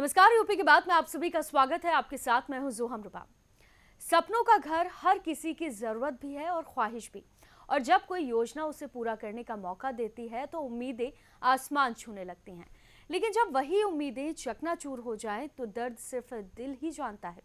नमस्कार, यूपी की बात में आप सभी का स्वागत है। आपके साथ मैं हूं जोहम रुबा। सपनों का घर हर किसी की जरूरत भी है और ख्वाहिश भी। और जब कोई योजना उसे पूरा करने का मौका देती है तो उम्मीदें आसमान छूने लगती हैं। लेकिन जब वही उम्मीदें चकनाचूर हो जाएं तो दर्द सिर्फ दिल ही जानता है।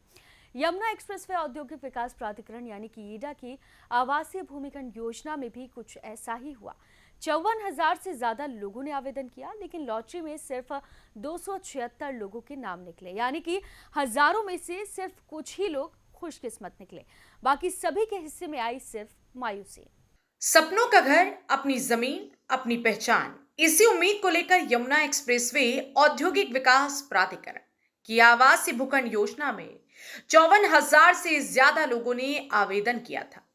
यमुना एक्सप्रेसवे औद्योगिक विकास प्राधिकरण यानी कि ईडा की आवासीय भूमिखंड योजना में भी कुछ ऐसा ही हुआ। 54,000 से ज्यादा लोगों ने आवेदन किया, लेकिन लॉटरी में सिर्फ 276 लोगों के नाम निकले। यानी कि हजारों में से सिर्फ कुछ ही लोग खुशकिस्मत निकले। बाकी सभी के हिस्से में आई सिर्फ मायूसी। सपनों का घर, अपनी जमीन, अपनी पहचान, इसी उम्मीद को लेकर यमुना एक्सप्रेसवे औद्योगिक विकास प्राधिकरण की आवासीय भूखंड योजना में 54,000 से ज्यादा लोगों ने आवेदन किया था।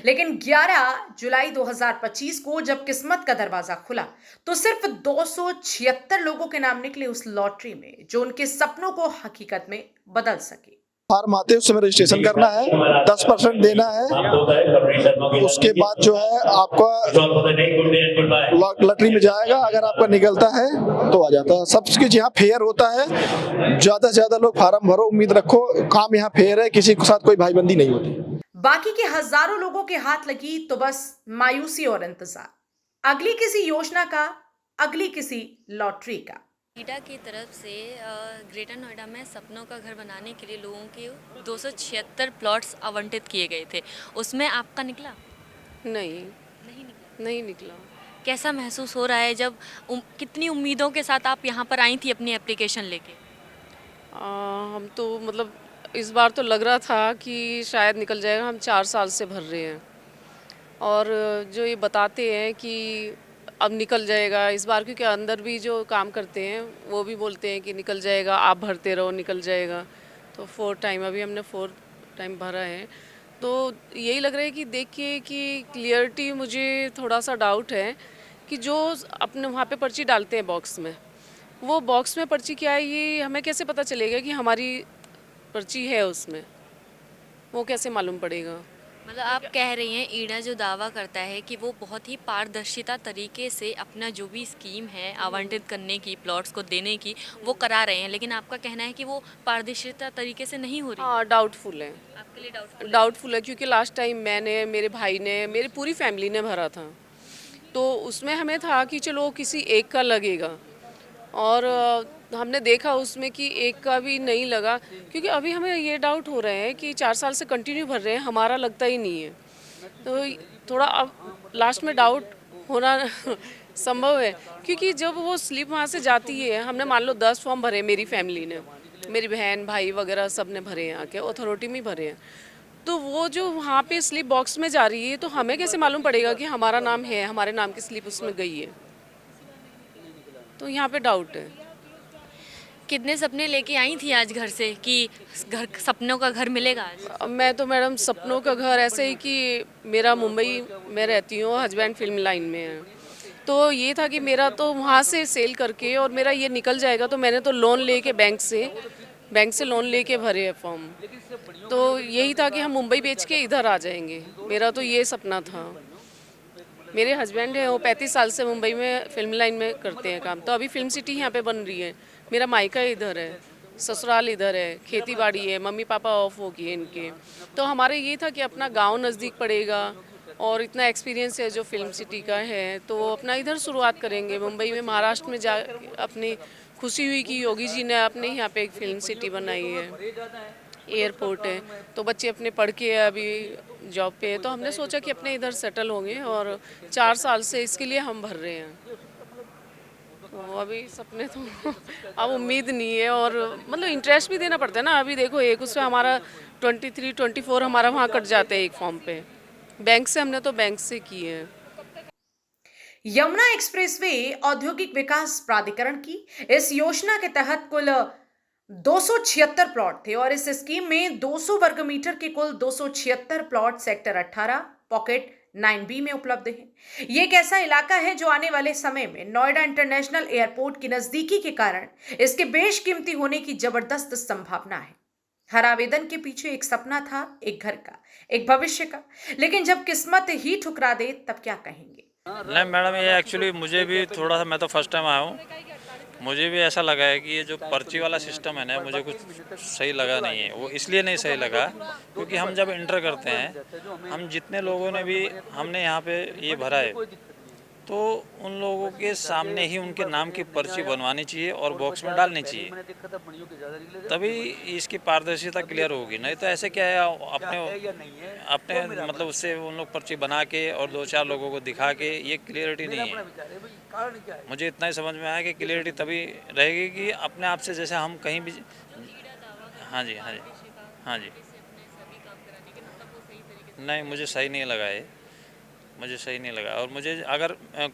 लेकिन 11 जुलाई 2025 को जब किस्मत का दरवाजा खुला तो सिर्फ 276 लोगों के नाम निकले उस लॉटरी में जो उनके सपनों को हकीकत में बदल सके। फॉर्म आते हैं, उसमें रजिस्ट्रेशन करना है, 10% देना है। उसके बाद जो है आपका लॉटरी में जाएगा। अगर आपका निकलता है तो आ जाता है। सब कुछ यहाँ फेयर होता है, ज्यादा से ज्यादा लोग फार्म भरो, उम्मीद रखो, काम यहाँ फेयर है, किसी के साथ कोई भाईबंदी नहीं होती। बाकी के हजारों लोगों के हाथ लगी तो बस मायूसी और इंतजार, अगली किसी योजना का, अगली किसी लॉटरी का। ईडा की तरफ से ग्रेटर नोएडा में सपनों का घर बनाने के लिए लोगों के 276 प्लॉट्स आवंटित किए गए थे। उसमें आपका निकला? नहीं निकला। नहीं निकला। कैसा महसूस हो रहा है जब कितनी उम्मीदों के साथ आप यहाँ पर आई थी अपनी एप्लीकेशन लेके? हम तो मतलब इस बार तो लग रहा था कि शायद निकल जाएगा। हम 4 साल से भर रहे हैं और जो ये बताते हैं कि अब निकल जाएगा इस बार, क्योंकि अंदर भी जो काम करते हैं वो भी बोलते हैं कि निकल जाएगा, आप भरते रहो निकल जाएगा। तो 4 टाइम अभी हमने 4 टाइम भरा है। तो यही लग रहा है कि देख के कि क्लियरिटी, मुझे थोड़ा सा डाउट है कि जो अपने वहाँ पे पर्ची डालते हैं बॉक्स में, वो बॉक्स में पर्ची क्या है ये हमें कैसे पता चलेगा कि हमारी पर्ची है उसमें? वो कैसे मालूम पड़ेगा? मतलब आप कह रही हैं ईडा जो दावा करता है कि वो बहुत ही पारदर्शिता तरीके से अपना जो भी स्कीम है आवंटित करने की, प्लॉट्स को देने की, वो करा रहे हैं, लेकिन आपका कहना है कि वो पारदर्शिता तरीके से नहीं हो रही? हाँ, डाउटफुल है। आपके लिए डाउटफुल? डाउटफुल है क्योंकि लास्ट टाइम मैंने, मेरे भाई ने, मेरी पूरी फैमिली ने भरा था। तो उसमें हमें था कि चलो किसी एक का लगेगा, और हमने देखा उसमें कि एक का भी नहीं लगा। क्योंकि अभी हमें ये डाउट हो रहे हैं कि 4 साल से कंटिन्यू भर रहे हैं, हमारा लगता ही नहीं है। तो थोड़ा अब लास्ट में डाउट होना संभव है, क्योंकि जब वो स्लिप वहाँ से जाती है, हमने मान लो 10 फॉर्म भरे, मेरी फैमिली ने, मेरी बहन भाई वगैरह सब ने भरे हैं, आके अथॉरिटी में भरे हैं। तो वो जो वहाँ पे स्लिप बॉक्स में जा रही है, तो हमें कैसे मालूम पड़ेगा कि हमारा नाम है, हमारे नाम की स्लिप उसमें गई है? तो यहाँ पे डाउट है। कितने सपने लेके आई थी आज घर से कि घर, सपनों का घर मिलेगा आज? मैं तो मैडम सपनों का घर ऐसे ही कि मेरा मुंबई में रहती हूँ, हस्बैंड फिल्म लाइन में है। तो ये था कि मेरा तो वहाँ से सेल करके और मेरा ये निकल जाएगा, तो मैंने तो लोन लेके बैंक से लोन लेके भरे है फॉर्म। तो यही था कि हम मुंबई बेच के इधर आ जाएंगे, मेरा तो ये सपना था। मेरे हस्बैंड हैं, वो 35 साल से मुंबई में फिल्म लाइन में करते हैं काम। तो अभी फिल्म सिटी यहाँ पे बन रही है, मेरा मायका इधर है, ससुराल इधर है, खेती बाड़ी है, मम्मी पापा ऑफ हो गए इनके। तो हमारे ये था कि अपना गांव नज़दीक पड़ेगा और इतना एक्सपीरियंस है जो फिल्म सिटी का है, तो अपना इधर शुरुआत करेंगे। मुंबई में, महाराष्ट्र में जा अपनी खुशी हुई कि योगी जी ने अपने यहाँ पे एक फिल्म सिटी बनाई है, एयरपोर्ट है, तो बच्चे अपने पढ़ के अभी जॉब पे है। तो हमने सोचा कि अपने इधर सेटल होंगे, और 4 साल से इसके लिए हम भर रहे हैं। तो अभी सपने तो अब उम्मीद नहीं है, और मतलब इंटरेस्ट भी देना पड़ता है ना। अभी देखो एक उसमें हमारा 23-24 हमारा वहाँ कट जाते हैं एक फॉर्म पे। बैंक से, हमने तो बैंक से की है। यमुना एक्सप्रेसवे औद्योगिक विकास प्राधिकरण की इस योजना के तहत कुल 276 प्लॉट थे और इस स्कीम में 200 वर्ग मीटर के कुल 276 प्लॉट सेक्टर 18 पॉकेट 9B में उपलब्ध है। ये एक ऐसा इलाका है जो आने वाले समय में नोएडा इंटरनेशनल एयरपोर्ट की नजदीकी के कारण इसके बेशकीमती होने की जबरदस्त संभावना है। हर आवेदन के पीछे एक सपना था, एक घर का, एक भविष्य का। लेकिन जब किस्मत ही ठुकरा दे तब क्या कहेंगे? नहीं मैडम, ये एक्चुअली मुझे भी थोड़ा सा, मैं तो फर्स्ट टाइम आया हूँ, मुझे भी ऐसा लगा है कि ये जो पर्ची वाला सिस्टम है ना, मुझे कुछ सही लगा नहीं है। वो इसलिए नहीं सही लगा क्योंकि हम जब इंटर करते हैं, हम जितने लोगों ने भी हमने यहाँ पे ये भरा है, तो उन लोगों के सामने ही उनके नाम की पर्ची बनवानी चाहिए और बॉक्स में डालनी चाहिए, तभी इसकी पारदर्शिता क्लियर होगी। नहीं तो ऐसे क्या है, अपने मतलब उससे उन लोग पर्ची बना के और 2-4 लोगों को दिखा के, ये क्लियरिटी नहीं है। मुझे इतना ही समझ में आया कि क्लियरिटी तभी रहेगी कि अपने आप से, जैसे हम कहीं भी। हाँ जी, हाँ जी, हाँ जी। नहीं, मुझे सही नहीं लगा है, मुझे सही नहीं लगा। और मुझे अगर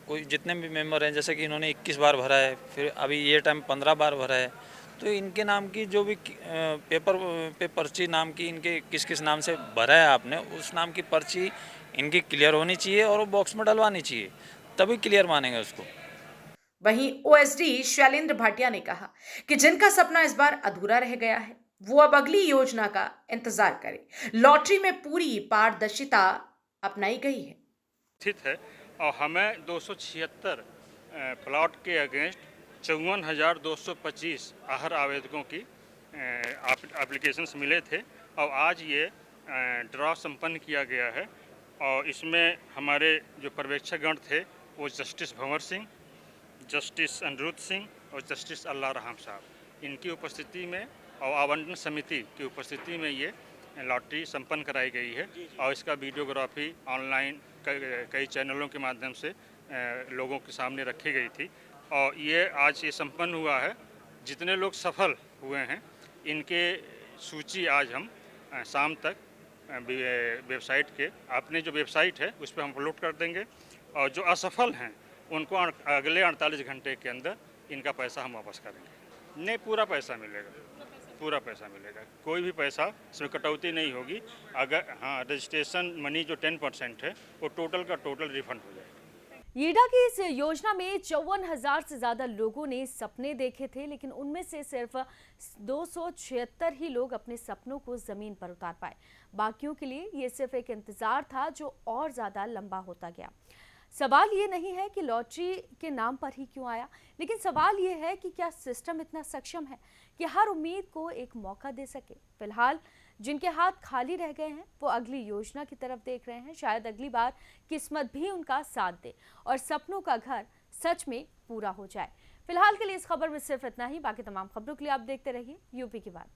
कोई जितने भी मेंबर हैं, जैसे कि इन्होंने 21 बार भरा है, फिर अभी ये टाइम 15 बार भरा है, तो इनके नाम की जो भी पेपर पे पर्ची नाम की, इनके किस किस नाम से भरा है आपने, उस नाम की पर्ची इनकी क्लियर होनी चाहिए और वो बॉक्स में डलवानी चाहिए, तभी क्लियर मानेंगे उसको। वहीं ओएसडी शैलेंद्र भाटिया ने कहा कि जिनका सपना इस बार अधूरा रह गया है, वो अब अगली योजना का इंतजार करें। लॉटरी में पूरी पारदर्शिता अपनाई गई है। स्थित है और हमें 276 प्लॉट के अगेंस्ट 54,225 आहर आवेदकों की एप्लीकेशंस मिले थे और आज ये ड्रॉ संपन्न किया गया है। और इसमें हमारे जो पर्यवेक्षकगण थे वो जस्टिस भंवर सिंह, जस्टिस अनिरुद्ध सिंह और जस्टिस अल्लाह रहम साहब, इनकी उपस्थिति में और आवंटन समिति की उपस्थिति में ये लॉटरी संपन्न कराई गई है। और इसका वीडियोग्राफी ऑनलाइन कई चैनलों के माध्यम से लोगों के सामने रखी गई थी और ये आज ये संपन्न हुआ है। जितने लोग सफल हुए हैं इनके सूची आज हम शाम तक वेबसाइट के, अपने जो वेबसाइट है उस पर हम अपलोड कर देंगे और जो असफल हैं उनको अगले 48 घंटे के अंदर इनका पैसा हम वापस करेंगे। नहीं, पूरा पैसा मिलेगा, पूरा पैसा मिलेगा, कोई भी पैसा इसमें कटौती नहीं होगी। अगर हाँ, रजिस्ट्रेशन मनी जो 10% है वो टोटल का टोटल रिफंड हो जाएगा। ईडा की इस योजना में 54,000 से ज्यादा लोगों ने सपने देखे थे, लेकिन उनमें से सिर्फ 276 ही लोग अपने सपनों को जमीन पर उतार पाए। बाकियों के लिए ये सिर्फ एक इंतजार था जो और ज्यादा लंबा होता गया। सवाल ये नहीं है कि लॉटरी के नाम पर ही क्यों आया, लेकिन सवाल ये है कि क्या सिस्टम इतना सक्षम है कि हर उम्मीद को एक मौका दे सके। फिलहाल जिनके हाथ खाली रह गए हैं वो अगली योजना की तरफ देख रहे हैं। शायद अगली बार किस्मत भी उनका साथ दे और सपनों का घर सच में पूरा हो जाए। फिलहाल के लिए इस खबर में सिर्फ इतना ही। बाकी तमाम खबरों के लिए आप देखते रहिए यूपी की बात।